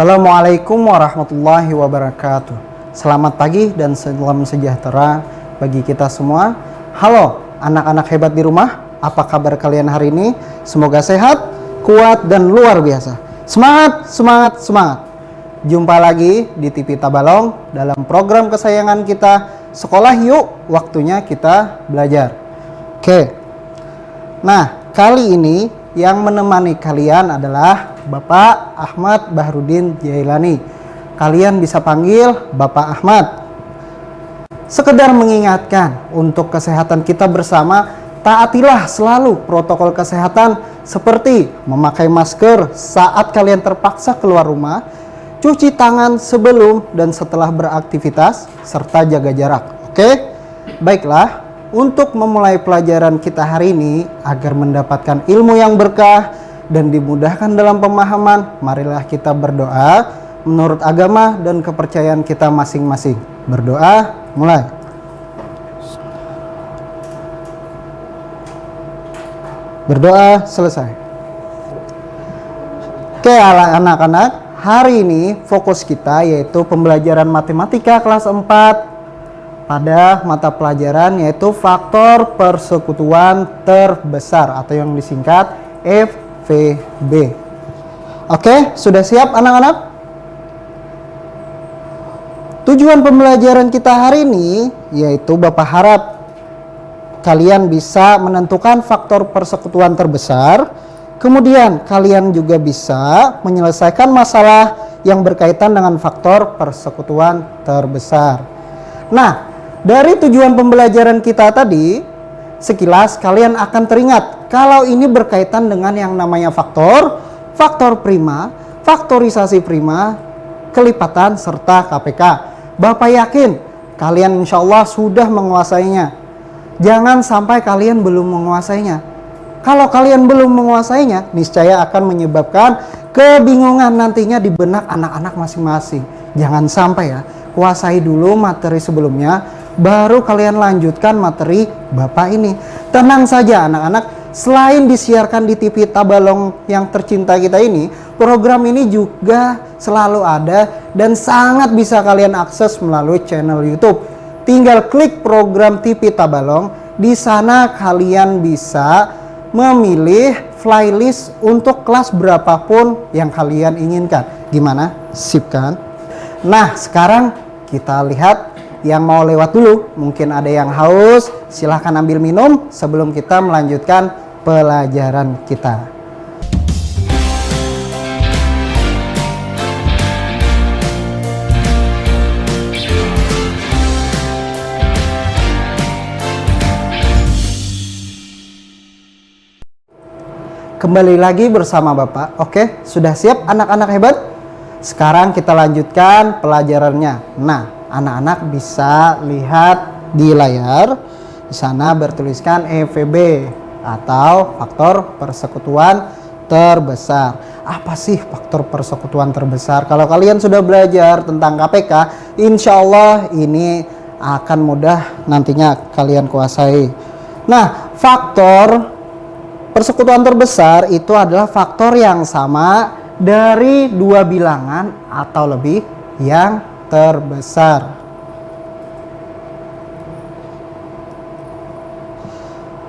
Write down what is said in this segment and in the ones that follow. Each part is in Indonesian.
Assalamualaikum warahmatullahi wabarakatuh. Selamat pagi dan salam sejahtera bagi kita semua. Halo anak-anak hebat di rumah, apa kabar kalian hari ini? Semoga sehat, kuat dan luar biasa. Semangat, semangat, semangat. Jumpa lagi di TV Tabalong dalam program kesayangan kita, Sekolah Yuk, waktunya kita belajar. Oke. Nah, kali ini yang menemani kalian adalah Bapak Ahmad Bahrudin Jailani. Kalian bisa panggil Bapak Ahmad. Sekedar mengingatkan untuk kesehatan kita bersama, taatilah selalu protokol kesehatan seperti memakai masker saat kalian terpaksa keluar rumah, cuci tangan sebelum dan setelah beraktivitas, serta jaga jarak. Oke? Baiklah, untuk memulai pelajaran kita hari ini agar mendapatkan ilmu yang berkah dan dimudahkan dalam pemahaman, marilah kita berdoa menurut agama dan kepercayaan kita masing-masing. Berdoa, mulai. Berdoa, selesai. Oke anak-anak, hari ini fokus kita yaitu pembelajaran matematika kelas 4 pada mata pelajaran yaitu faktor persekutuan terbesar atau yang disingkat FVB. Oke, sudah siap anak-anak? Tujuan pembelajaran kita hari ini yaitu Bapak harap kalian bisa menentukan faktor persekutuan terbesar. Kemudian kalian juga bisa menyelesaikan masalah yang berkaitan dengan faktor persekutuan terbesar. Nah, dari tujuan pembelajaran kita tadi, sekilas kalian akan teringat kalau ini berkaitan dengan yang namanya faktor, faktor prima, faktorisasi prima, kelipatan, serta KPK. Bapak yakin kalian insya Allah sudah menguasainya. Jangan sampai kalian belum menguasainya. Kalau kalian belum menguasainya, niscaya akan menyebabkan kebingungan nantinya di benak anak-anak masing-masing. Jangan sampai ya, kuasai dulu materi sebelumnya, baru kalian lanjutkan materi Bapak ini. Tenang saja anak-anak, selain disiarkan di TV Tabalong yang tercinta kita ini, program ini juga selalu ada dan sangat bisa kalian akses melalui channel YouTube. Tinggal klik program TV Tabalong, di sana kalian bisa memilih playlist untuk kelas berapapun yang kalian inginkan. Gimana? Sip kan? Nah, sekarang kita lihat yang mau lewat dulu. Mungkin ada yang haus, silahkan ambil minum sebelum kita melanjutkan pelajaran kita. Kembali lagi bersama Bapak. Oke, sudah siap anak-anak hebat? Sekarang kita lanjutkan pelajarannya. Nah, anak-anak bisa lihat di layar. Di sana bertuliskan FVB atau faktor persekutuan terbesar. Apa sih faktor persekutuan terbesar? Kalau kalian sudah belajar tentang KPK, insya Allah ini akan mudah nantinya kalian kuasai. Nah, faktor persekutuan terbesar itu adalah faktor yang sama dari dua bilangan atau lebih yang terbesar.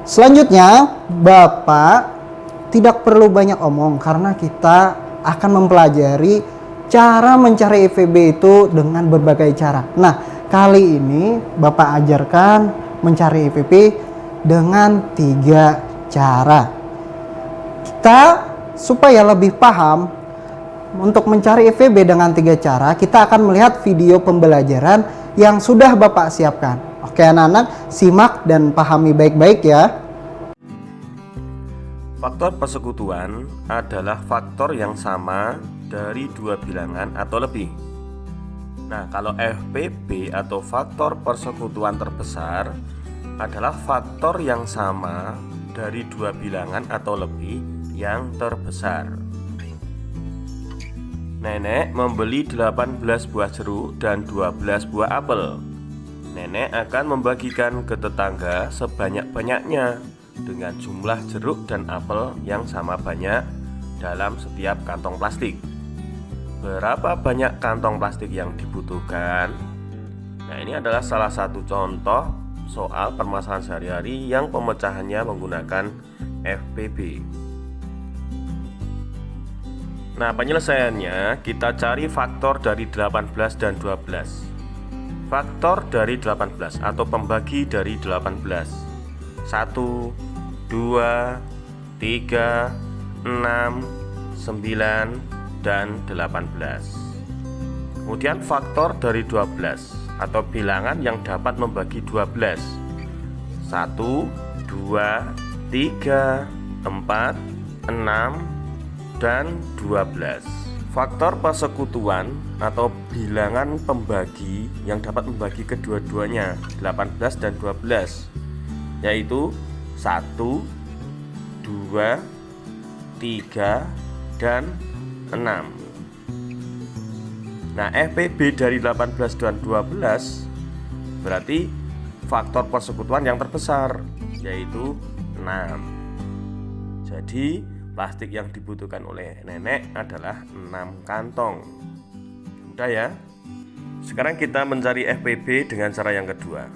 Selanjutnya, Bapak tidak perlu banyak omong karena kita akan mempelajari cara mencari FVB itu dengan berbagai cara. Nah, kali ini Bapak ajarkan mencari FVB dengan 3 cara. Kita supaya lebih paham untuk mencari FVB dengan 3 cara, kita akan melihat video pembelajaran yang sudah Bapak siapkan. Oke anak-anak, simak dan pahami baik-baik ya. Faktor persekutuan adalah faktor yang sama dari dua bilangan atau lebih. Nah, kalau FVB atau faktor persekutuan terbesar adalah faktor yang sama dari dua bilangan atau lebih yang terbesar. Nenek membeli 18 buah jeruk dan 12 buah apel. Nenek akan membagikan ke tetangga sebanyak-banyaknya dengan jumlah jeruk dan apel yang sama banyak dalam setiap kantong plastik. berapa banyak kantong plastik yang dibutuhkan? Nah, ini adalah salah satu contoh soal permasalahan sehari-hari yang pemecahannya menggunakan FPB. Nah, penyelesaiannya kita cari faktor dari 18 dan 12. Faktor dari 18 atau pembagi dari 18. 1, 2, 3, 6, 9, dan 18. Kemudian faktor dari 12 atau bilangan yang dapat membagi 12. 1, 2, 3, 4, 6, dan 12. Faktor persekutuan atau bilangan pembagi yang dapat membagi kedua-duanya 18 dan 12, yaitu 1, 2, 3, dan 6. Nah, FPB dari 18 dan 12 berarti faktor persekutuan yang terbesar, yaitu 6. Jadi plastik yang dibutuhkan oleh nenek adalah 6 kantong. Mudah ya. Sekarang kita mencari FPB dengan cara yang kedua.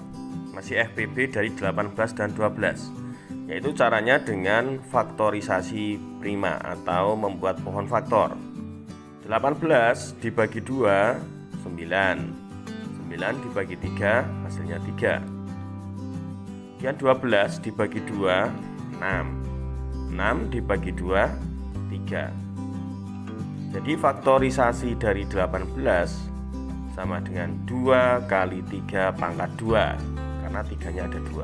Masih FPB dari 18 dan 12, yaitu caranya dengan faktorisasi prima atau membuat pohon faktor. 18 dibagi 2, 9. 9 dibagi 3, hasilnya 3. Kemudian 12 dibagi 2, 6. 6 dibagi 2, 3. Jadi faktorisasi dari 18 sama dengan 2 kali 3 pangkat 2, karena 3-nya ada 2.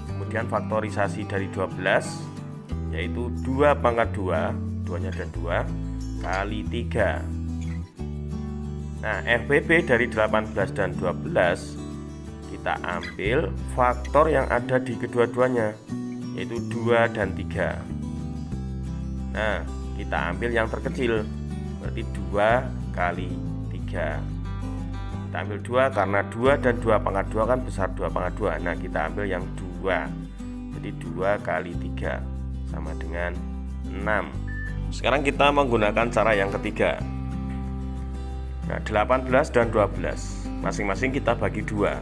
Kemudian faktorisasi dari 12 yaitu 2 pangkat 2, 2-nya ada 2, kali 3. Nah, FPB dari 18 dan 12 kita ambil faktor yang ada di kedua-duanya, yaitu 2 dan 3. Nah, kita ambil yang terkecil, berarti 2 kali 3. Kita ambil 2 karena 2 dan 2 pangkat 2 kan besar 2 pangkat 2. Nah, kita ambil yang 2. Jadi 2 kali 3 sama dengan 6. Sekarang kita menggunakan cara yang ketiga. Nah, 18 dan 12 masing-masing kita bagi 2.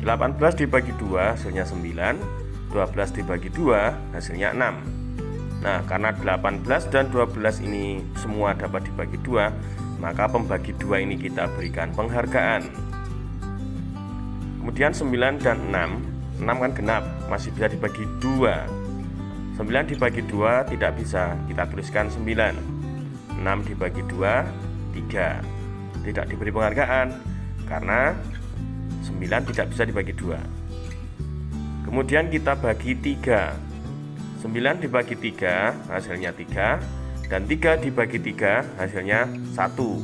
18 dibagi 2 hasilnya 9, 12 dibagi 2 hasilnya 6. Nah, karena 18 dan 12 ini semua dapat dibagi 2, maka pembagi 2 ini kita berikan penghargaan. Kemudian 9 dan 6 kan genap, masih bisa dibagi 2. 9 dibagi 2 tidak bisa, kita tuliskan 9. 6 dibagi 2, 3. Tidak diberi penghargaan karena 9 tidak bisa dibagi 2. Kemudian kita bagi 3. 9 dibagi 3 hasilnya 3, dan 3 dibagi 3 hasilnya 1.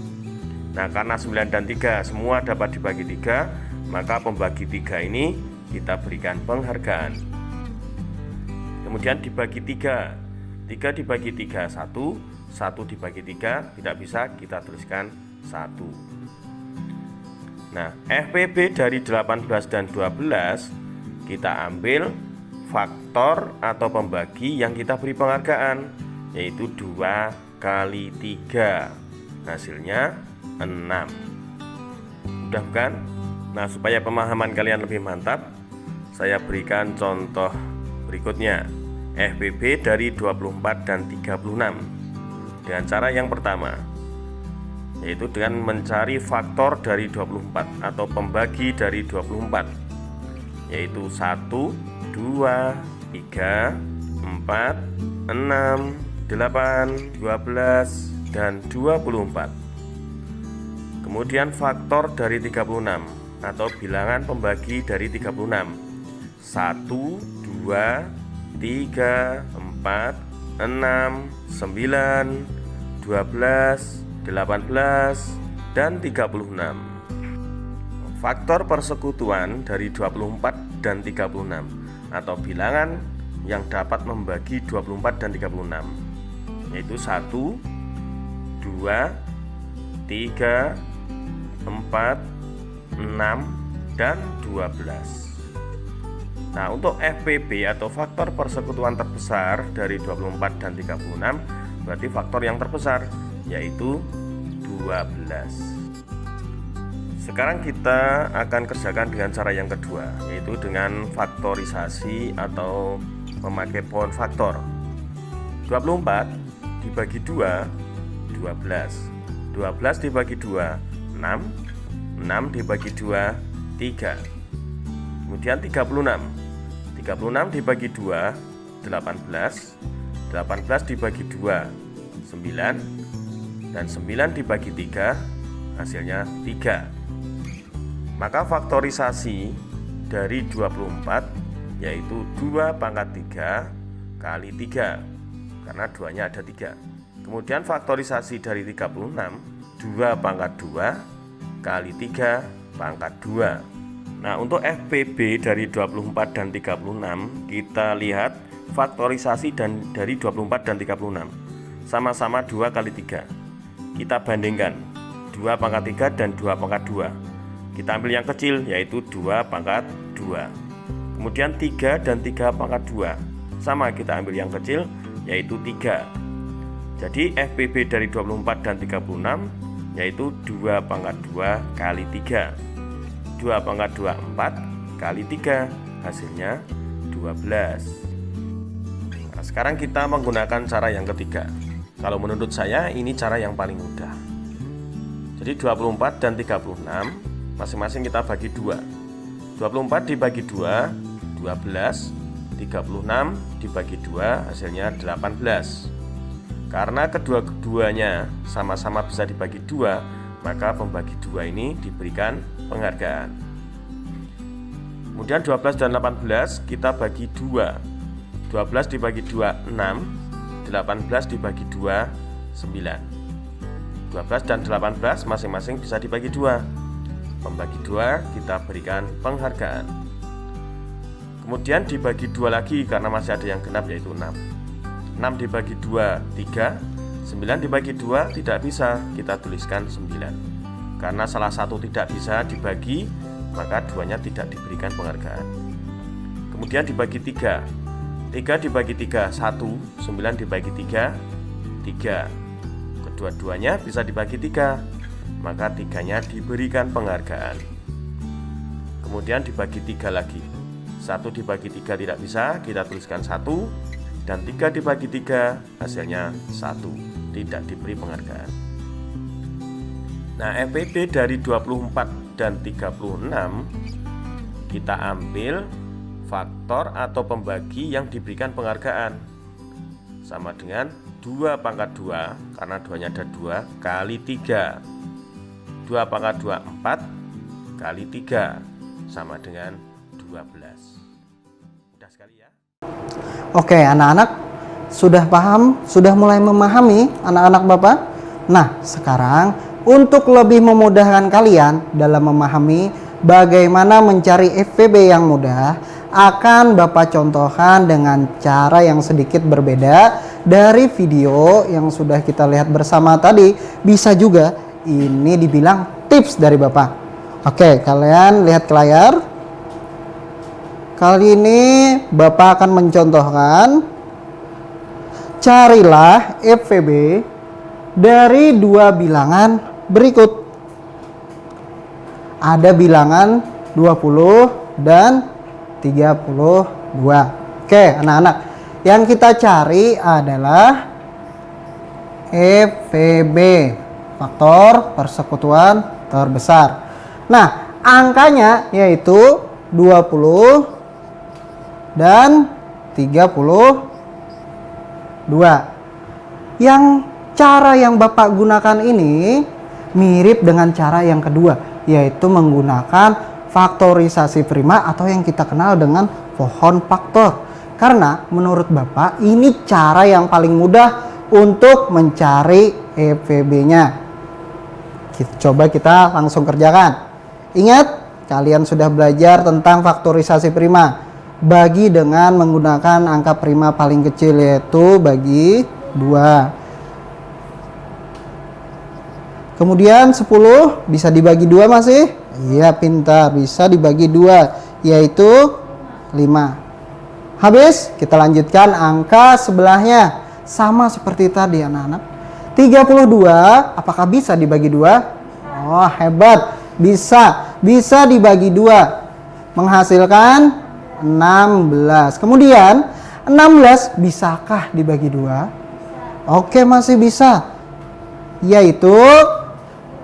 Nah, karena 9 dan 3 semua dapat dibagi 3, maka pembagi 3 ini kita berikan penghargaan. Kemudian dibagi 3. 3 dibagi 3 1, 1 dibagi 3 tidak bisa, kita tuliskan 1. Nah, FPB dari 18 dan 12 kita ambil faktor atau pembagi yang kita beri penghargaan, yaitu 2 kali 3 hasilnya 6. Mudah bukan? Nah, supaya pemahaman kalian lebih mantap, saya berikan contoh berikutnya. FPB dari 24 dan 36 dengan cara yang pertama, yaitu dengan mencari faktor dari 24 atau pembagi dari 24, yaitu 1, 2, 3, 4, 6, 8, 12, dan 24. Kemudian faktor dari 36 atau bilangan pembagi dari 36, 1, 2, 3, 4, 6, 9, 12, 18, dan 36. Faktor persekutuan dari 24 dan 36 atau bilangan yang dapat membagi 24 dan 36, yaitu 1, 2, 3, 4, 6, dan 12. Nah, untuk FPB atau faktor persekutuan terbesar dari 24 dan 36 berarti faktor yang terbesar, yaitu Sekarang kita akan kerjakan dengan cara yang kedua, yaitu dengan faktorisasi atau memakai pohon faktor. 24 dibagi 2, 12. 12 dibagi 2, 6. 6 dibagi 2, 3. Kemudian 36. 36 dibagi 2, 18. 18 dibagi 2, 9. Dan 9 dibagi 3, hasilnya 3. Maka faktorisasi dari 24 yaitu 2 pangkat 3 kali 3, karena 2-nya ada 3. Kemudian faktorisasi dari 36, 2 pangkat 2 kali 3 pangkat 2. Nah, untuk FPB dari 24 dan 36, kita lihat faktorisasi dari 24 dan 36 sama-sama 2 kali 3. Kita bandingkan 2 pangkat 3 dan 2 pangkat 2. Kita ambil yang kecil, yaitu 2 pangkat 2. Kemudian 3 dan 3 pangkat 2 sama, kita ambil yang kecil, yaitu 3. Jadi FPB dari 24 dan 36 yaitu 2 pangkat 2 kali 3. 2 pangkat 2, 4 kali 3, hasilnya 12. Nah, sekarang kita menggunakan cara yang ketiga. Kalau menurut saya ini cara yang paling mudah. Jadi 24 dan 36 masing-masing kita bagi 2. 24 dibagi 2, 12. 36 dibagi 2, hasilnya 18. Karena kedua-duanya sama-sama bisa dibagi 2, maka pembagi 2 ini diberikan penghargaan. Kemudian 12 dan 18 kita bagi 2. 12 dibagi 2, 6. 18 dibagi 2, 9. 12 dan 18 masing-masing bisa dibagi 2. Pembagi 2 kita berikan penghargaan. Kemudian dibagi 2 lagi karena masih ada yang genap, yaitu 6. 6 dibagi 2, 3. 9 dibagi 2 tidak bisa, kita tuliskan 9. Karena salah satu tidak bisa dibagi, maka 2-nya tidak diberikan penghargaan. Kemudian dibagi 3. 3 dibagi 3, 1. 9 dibagi 3, 3. Kedua-duanya bisa dibagi 3, maka 3-nya diberikan penghargaan. Kemudian dibagi 3 lagi. 1 dibagi 3 tidak bisa, kita tuliskan 1. Dan 3 dibagi 3, hasilnya 1, tidak diberi penghargaan. Nah, FPB dari 24 dan 36 kita ambil faktor atau pembagi yang diberikan penghargaan, sama dengan 2 pangkat 2, karena 2-nya ada 2, kali 3. 2 pangkat 2, 4 kali 3 sama dengan 12. Mudah sekali ya. Oke, anak-anak sudah paham, sudah mulai memahami anak-anak Bapak? Nah, sekarang untuk lebih memudahkan kalian dalam memahami bagaimana mencari FPB yang mudah, akan Bapak contohkan dengan cara yang sedikit berbeda dari video yang sudah kita lihat bersama tadi. Bisa juga ini dibilang tips dari Bapak. Oke, kalian lihat ke layar. Kali ini Bapak akan mencontohkan, carilah FPB dari 2 bilangan berikut. Ada bilangan 20 dan 32. Oke, anak-anak, yang kita cari adalah FPB, faktor persekutuan terbesar. Nah, angkanya yaitu 20 dan 32. Yang cara yang Bapak gunakan ini mirip dengan cara yang kedua, yaitu menggunakan faktorisasi prima atau yang kita kenal dengan pohon faktor. Karena menurut Bapak ini cara yang paling mudah untuk mencari FPB-nya. Coba kita langsung kerjakan. Ingat, kalian sudah belajar tentang faktorisasi prima. Bagi dengan menggunakan angka prima paling kecil, yaitu bagi 2. Kemudian 10 bisa dibagi 2 masih? Iya, pintar, bisa dibagi 2, yaitu 5. Habis, kita lanjutkan angka sebelahnya. Sama seperti tadi anak-anak. 32 apakah bisa dibagi 2? Oh, hebat. Bisa dibagi 2. Menghasilkan 16. Kemudian 16 bisakah dibagi 2? Oke, masih bisa. Yaitu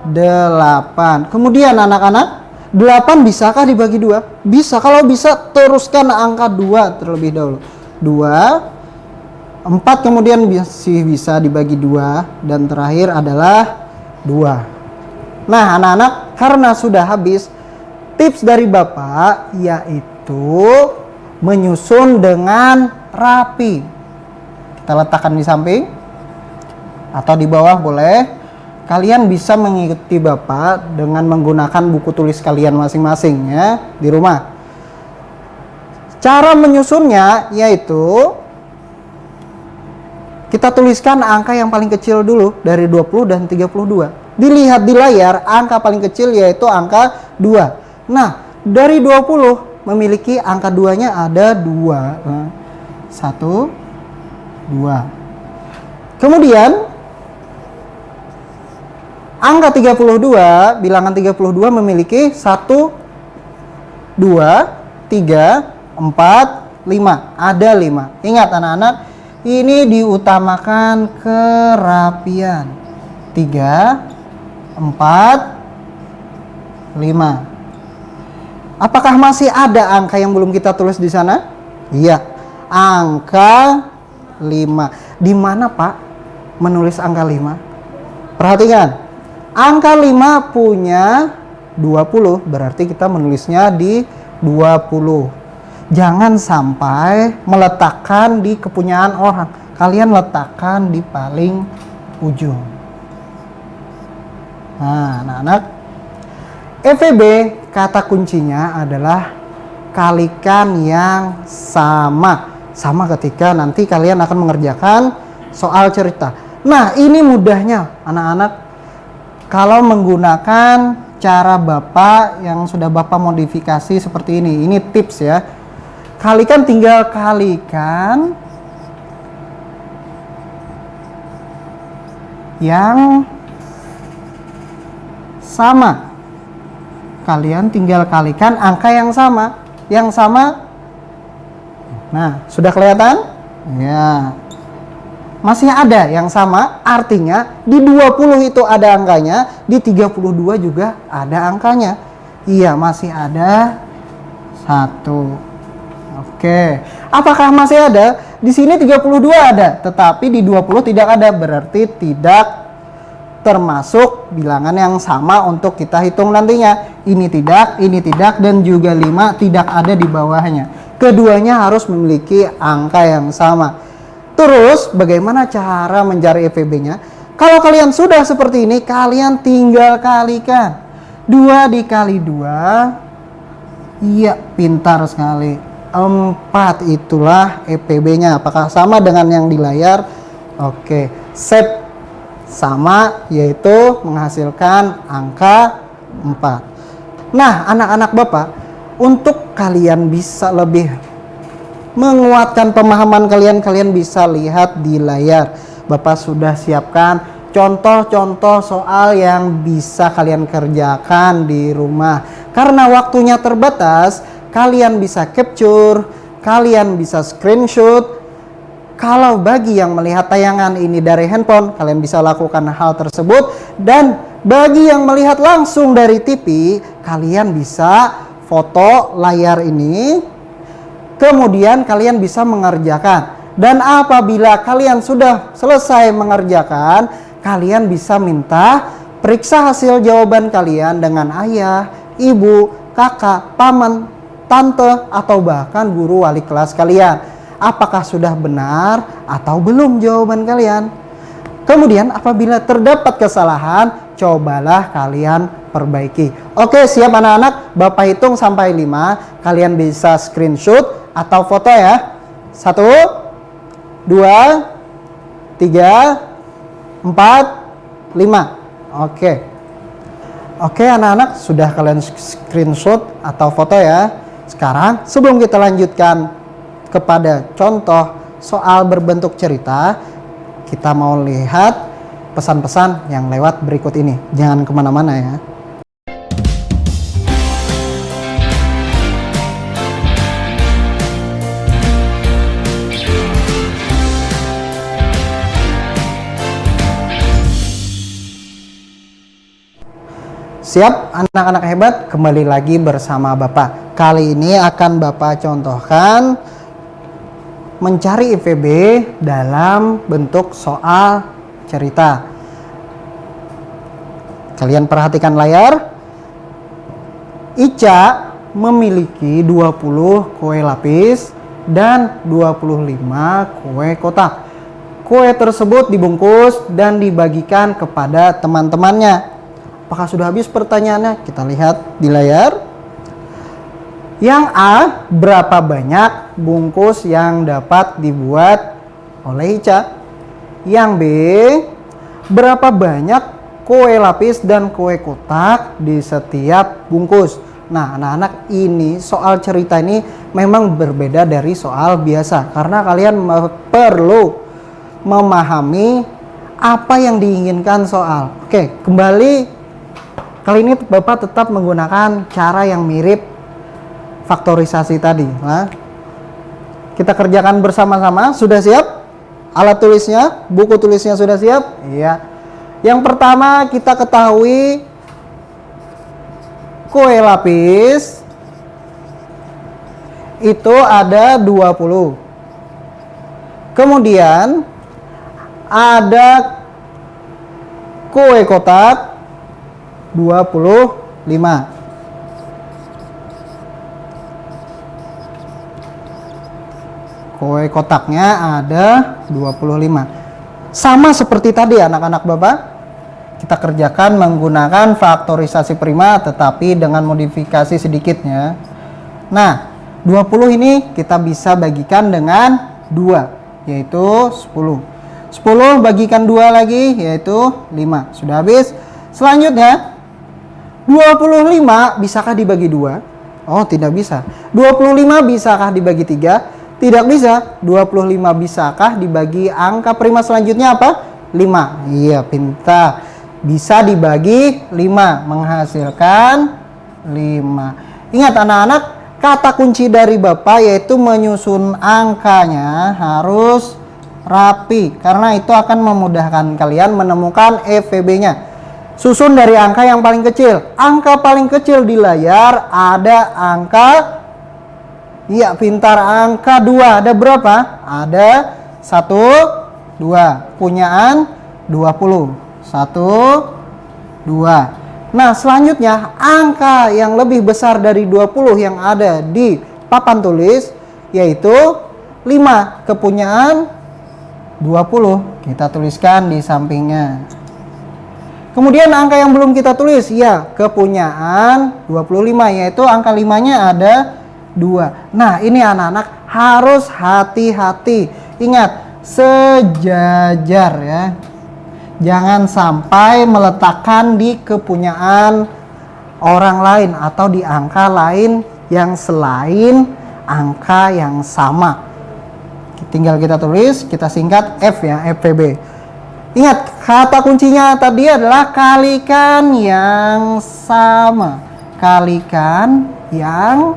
8. Kemudian anak-anak, 8 bisakah dibagi 2? Bisa. Kalau bisa, teruskan angka 2 terlebih dahulu. 2. 4 kemudian masih bisa dibagi 2. Dan terakhir adalah 2. Nah, anak-anak, karena sudah habis, tips dari Bapak yaitu menyusun dengan rapi. Kita letakkan di samping atau di bawah boleh. Kalian bisa mengikuti Bapak dengan menggunakan buku tulis kalian masing-masing ya di rumah. Cara menyusunnya yaitu kita tuliskan angka yang paling kecil dulu dari 20 dan 32. Dilihat di layar, angka paling kecil yaitu angka 2. Nah, dari 20 memiliki angka 2-nya ada 2. 1, 2. Kemudian angka 32, bilangan 32 memiliki 1, 2, 3, 4, 5. Ada 5. Ingat anak-anak, ini diutamakan kerapian. 3, 4, 5. Apakah masih ada angka yang belum kita tulis di sana? Iya. Angka 5. Di mana, Pak, menulis angka 5? Perhatikan. Angka 5 punya 20, berarti kita menulisnya di 20. Jangan sampai meletakkan di kepunyaan orang. Kalian letakkan di paling ujung. Nah, anak-anak, EVB kata kuncinya adalah kalikan yang sama. Sama ketika nanti kalian akan mengerjakan soal cerita. Nah, ini mudahnya anak-anak. Kalau menggunakan cara Bapak yang sudah Bapak modifikasi seperti ini tips ya. Kalikan, tinggal kalikan yang sama. Kalian tinggal kalikan angka yang sama. Yang sama. Nah, sudah kelihatan? Ya. Masih ada yang sama, artinya di 20 itu ada angkanya, di 32 juga ada angkanya. Iya, masih ada 1. Oke. Apakah masih ada? Di sini 32 ada, tetapi di 20 tidak ada, berarti tidak termasuk bilangan yang sama untuk kita hitung nantinya. Ini tidak, dan juga 5 tidak ada di bawahnya. Keduanya harus memiliki angka yang sama. Terus bagaimana cara mencari EVB-nya? Kalau kalian sudah seperti ini, kalian tinggal kalikan. 2 dikali 2. Iya, pintar sekali. 4 itulah EPB-nya. Apakah sama dengan yang di layar? Oke, save. Sama, yaitu menghasilkan angka 4. Nah, anak-anak Bapak, untuk kalian bisa lebih menguatkan pemahaman kalian bisa lihat di layar. Bapak sudah siapkan contoh-contoh soal yang bisa kalian kerjakan di rumah. Karena waktunya terbatas, kalian bisa capture, kalian bisa screenshot. Kalau bagi yang melihat tayangan ini dari handphone, kalian bisa lakukan hal tersebut. Dan bagi yang melihat langsung dari TV, kalian bisa foto layar ini. Kemudian kalian bisa mengerjakan. Dan apabila kalian sudah selesai mengerjakan, kalian bisa minta periksa hasil jawaban kalian dengan ayah, ibu, kakak, paman, tante, atau bahkan guru wali kelas kalian. Apakah sudah benar atau belum jawaban kalian? Kemudian apabila terdapat kesalahan, cobalah kalian perbaiki. Oke, siap anak-anak? Bapak hitung sampai 5. Kalian bisa screenshot atau foto ya. 1, 2, 3, 4, 5. Oke anak-anak, sudah kalian screenshot atau foto ya. Sekarang sebelum kita lanjutkan kepada contoh soal berbentuk cerita, kita mau lihat pesan-pesan yang lewat berikut ini. Jangan kemana-mana ya. Siap anak-anak hebat, kembali lagi bersama Bapak. Kali ini akan Bapak contohkan mencari IPB dalam bentuk soal cerita. Kalian perhatikan layar. Ica memiliki 20 kue lapis dan 25 kue kotak. Kue tersebut dibungkus dan dibagikan kepada teman-temannya. Apakah sudah habis pertanyaannya? Kita lihat di layar. Yang A, berapa banyak bungkus yang dapat dibuat oleh Ica? Yang B, berapa banyak kue lapis dan kue kotak di setiap bungkus? Nah, anak-anak, ini soal cerita ini memang berbeda dari soal biasa karena kalian perlu memahami apa yang diinginkan soal. Oke, kembali. Kali ini Bapak tetap menggunakan cara yang mirip faktorisasi tadi. Nah, kita kerjakan bersama-sama. Sudah siap? Alat tulisnya, buku tulisnya sudah siap? Iya. Yang pertama kita ketahui kue lapis itu ada 20. Kemudian ada kue kotak 25. Kue kotaknya ada 25. Sama seperti tadi anak-anak Bapak. Kita kerjakan menggunakan faktorisasi prima tetapi dengan modifikasi sedikitnya. Nah, 20 ini kita bisa bagikan dengan 2 yaitu 10. 10 bagikan 2 lagi yaitu 5. Sudah habis. Selanjutnya 25 bisakah dibagi 2? Oh, tidak bisa. 25 bisakah dibagi 3? Tidak bisa. 25 bisakah dibagi angka prima selanjutnya apa? 5. Iya, pintar. Bisa dibagi 5, menghasilkan 5. Ingat anak-anak, kata kunci dari Bapak yaitu menyusun angkanya harus rapi karena itu akan memudahkan kalian menemukan EVB-nya. Susun dari angka yang paling kecil. Angka paling kecil di layar ada angka, iya pintar, angka 2. Ada berapa? Ada 1, 2. Punyaan 20. 1, 2. Nah, selanjutnya angka yang lebih besar dari 20 yang ada di papan tulis yaitu 5. Kepunyaan 20. Kita tuliskan di sampingnya. Kemudian angka yang belum kita tulis, ya kepunyaan 25 yaitu angka 5-nya ada 2. Nah, ini anak-anak harus hati-hati. Ingat, sejajar ya. Jangan sampai meletakkan di kepunyaan orang lain atau di angka lain yang selain angka yang sama. Tinggal kita tulis, kita singkat F ya, FPB. Ingat, kata kuncinya tadi adalah kalikan yang sama. Kalikan yang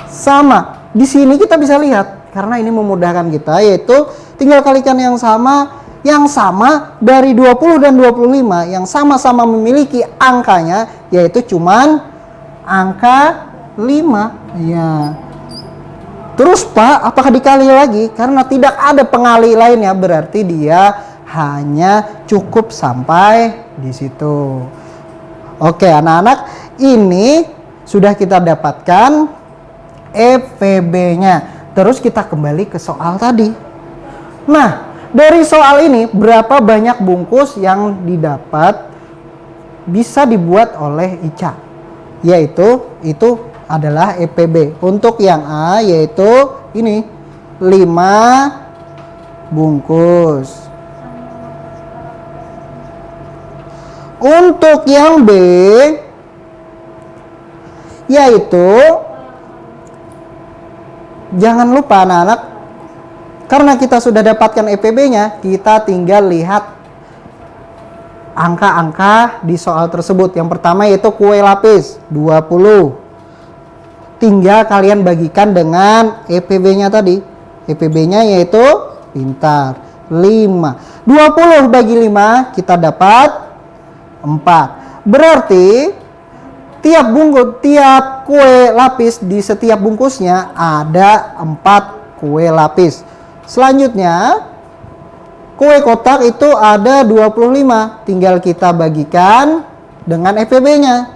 sama. Di sini kita bisa lihat, karena ini memudahkan kita, yaitu tinggal kalikan yang sama dari 20 dan 25, yang sama-sama memiliki angkanya, yaitu cuman angka 5. Ya. Terus Pak, apakah dikali lagi? Karena tidak ada pengali lainnya, berarti dia hanya cukup sampai di situ. Oke, anak-anak, ini sudah kita dapatkan EVB-nya. Terus kita kembali ke soal tadi. Nah, dari soal ini berapa banyak bungkus yang didapat bisa dibuat oleh Ica? Yaitu itu adalah EPB. Untuk yang A yaitu ini 5 bungkus. Untuk yang B yaitu, jangan lupa anak-anak, karena kita sudah dapatkan EPB-nya, kita tinggal lihat angka-angka di soal tersebut. Yang pertama yaitu kue lapis 20. Tinggal kalian bagikan dengan EPB-nya tadi. EPB-nya yaitu pintar 5. 20 bagi 5 kita dapat 4. Berarti tiap kue lapis di setiap bungkusnya ada 4 kue lapis. Selanjutnya kue kotak itu ada 25. Tinggal kita bagikan dengan EPB-nya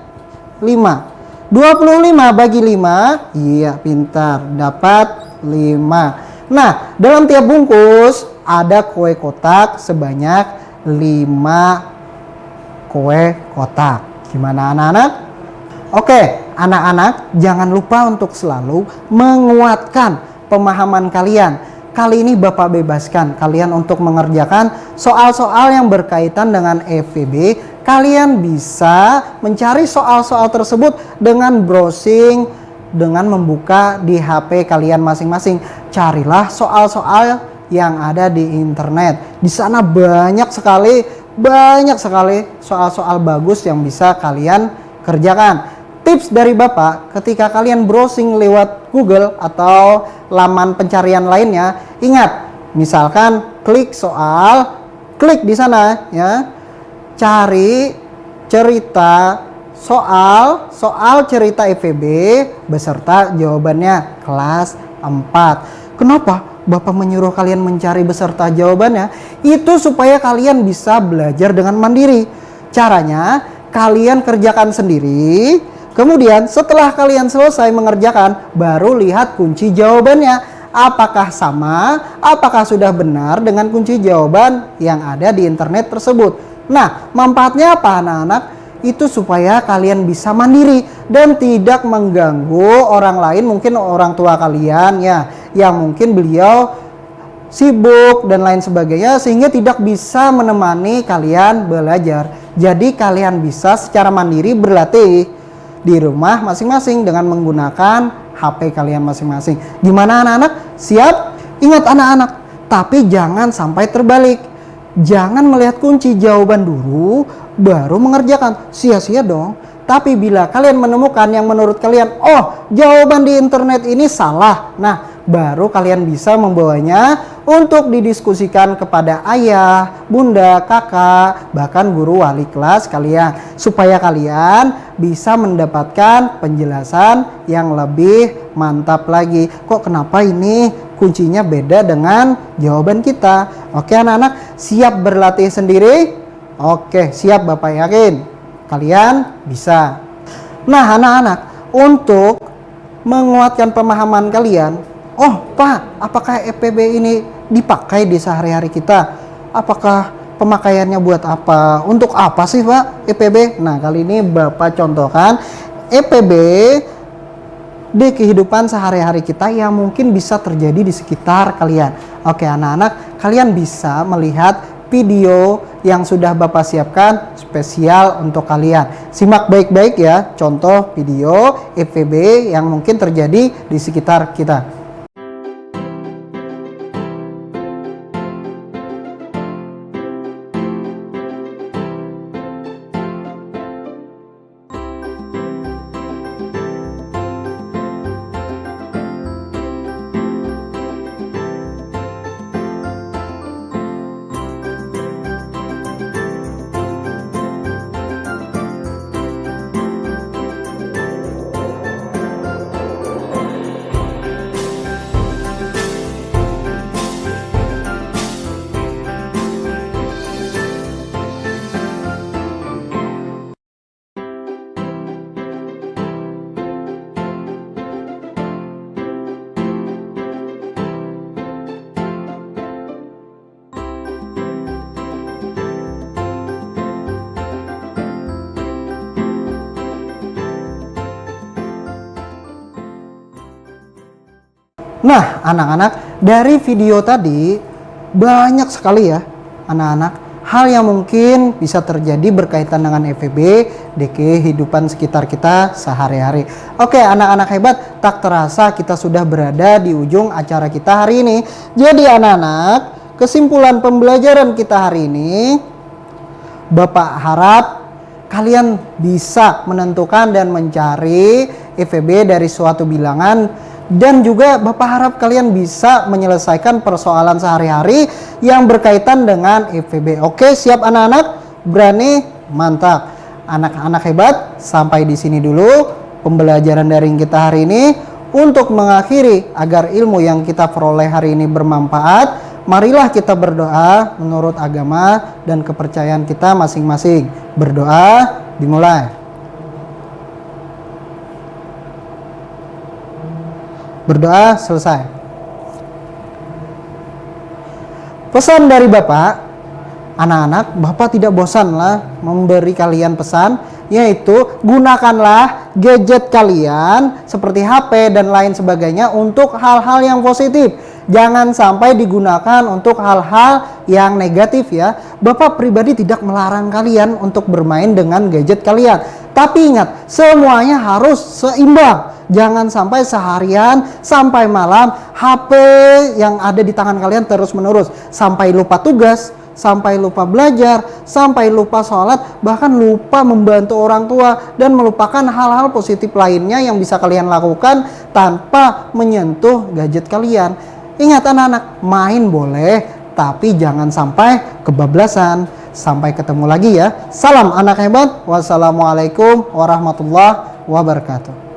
5. 25 bagi 5, iya pintar, dapat 5. Nah, dalam tiap bungkus ada kue kotak sebanyak 5 kue kotak. Gimana anak-anak? Oke, anak-anak jangan lupa untuk selalu menguatkan pemahaman kalian. Kali ini Bapak bebaskan kalian untuk mengerjakan soal-soal yang berkaitan dengan FEB. Kalian bisa mencari soal-soal tersebut dengan browsing, dengan membuka di HP kalian masing-masing. Carilah soal-soal yang ada di internet. Di sana banyak sekali soal-soal bagus yang bisa kalian kerjakan. Tips dari Bapak, ketika kalian browsing lewat Google atau laman pencarian lainnya, ingat, misalkan klik di sana ya, cari cerita soal cerita FEB beserta jawabannya kelas 4. Kenapa Bapak menyuruh kalian mencari beserta jawabannya? Itu supaya kalian bisa belajar dengan mandiri. Caranya, kalian kerjakan sendiri. Kemudian setelah kalian selesai mengerjakan, baru lihat kunci jawabannya. Apakah sama, apakah sudah benar dengan kunci jawaban yang ada di internet tersebut. Nah, manfaatnya apa anak-anak? Itu supaya kalian bisa mandiri dan tidak mengganggu orang lain, mungkin orang tua kalian ya, yang mungkin beliau sibuk dan lain sebagainya, sehingga tidak bisa menemani kalian belajar. Jadi kalian bisa secara mandiri berlatih di rumah masing-masing dengan menggunakan HP kalian masing-masing. Gimana anak-anak? Siap? Ingat anak-anak, tapi jangan sampai terbalik. Jangan melihat kunci jawaban dulu baru mengerjakan. Sia-sia dong. Tapi bila kalian menemukan yang menurut kalian, oh jawaban di internet ini salah. Nah, baru kalian bisa membawanya untuk didiskusikan kepada ayah, bunda, kakak, bahkan guru wali kelas kalian. Supaya kalian bisa mendapatkan penjelasan yang lebih mantap lagi. Kok kenapa ini kuncinya beda dengan jawaban kita? Oke anak-anak, siap berlatih sendiri? Oke, siap Bapak yakin kalian bisa. Nah anak-anak, untuk menguatkan pemahaman kalian, oh Pak, apakah FEB ini dipakai di sehari-hari kita? Apakah pemakaiannya buat apa? Untuk apa sih Pak FEB? Nah kali ini Bapak contohkan FEB di kehidupan sehari-hari kita yang mungkin bisa terjadi di sekitar kalian. Oke anak-anak, kalian bisa melihat video yang sudah Bapak siapkan spesial untuk kalian. Simak baik-baik ya, contoh video FEB yang mungkin terjadi di sekitar kita. Nah anak-anak, dari video tadi banyak sekali ya anak-anak hal yang mungkin bisa terjadi berkaitan dengan FEB di kehidupan sekitar kita sehari-hari. Oke anak-anak hebat, tak terasa kita sudah berada di ujung acara kita hari ini. Jadi anak-anak, kesimpulan pembelajaran kita hari ini, Bapak harap kalian bisa menentukan dan mencari EVB dari suatu bilangan, dan juga Bapak harap kalian bisa menyelesaikan persoalan sehari-hari yang berkaitan dengan EVB. Oke, siap anak-anak? Berani? Mantap. Anak-anak hebat, sampai di sini dulu pembelajaran daring kita hari ini. Untuk mengakhiri agar ilmu yang kita peroleh hari ini bermanfaat, marilah kita berdoa menurut agama dan kepercayaan kita masing-masing. Berdoa dimulai. Berdoa selesai. Pesan dari Bapak, anak-anak, Bapak tidak bosanlah memberi kalian pesan, yaitu gunakanlah gadget kalian seperti HP dan lain sebagainya untuk hal-hal yang positif. Jangan sampai digunakan untuk hal-hal yang negatif ya. Bapak pribadi tidak melarang kalian untuk bermain dengan gadget kalian. Tapi ingat, semuanya harus seimbang. Jangan sampai seharian sampai malam HP yang ada di tangan kalian terus menerus. Sampai lupa tugas, sampai lupa belajar, sampai lupa sholat, bahkan lupa membantu orang tua, dan melupakan hal-hal positif lainnya yang bisa kalian lakukan tanpa menyentuh gadget kalian. Ingat anak-anak, main boleh, tapi jangan sampai kebablasan. Sampai ketemu lagi ya. Salam anak hebat. Wassalamualaikum warahmatullahi wabarakatuh.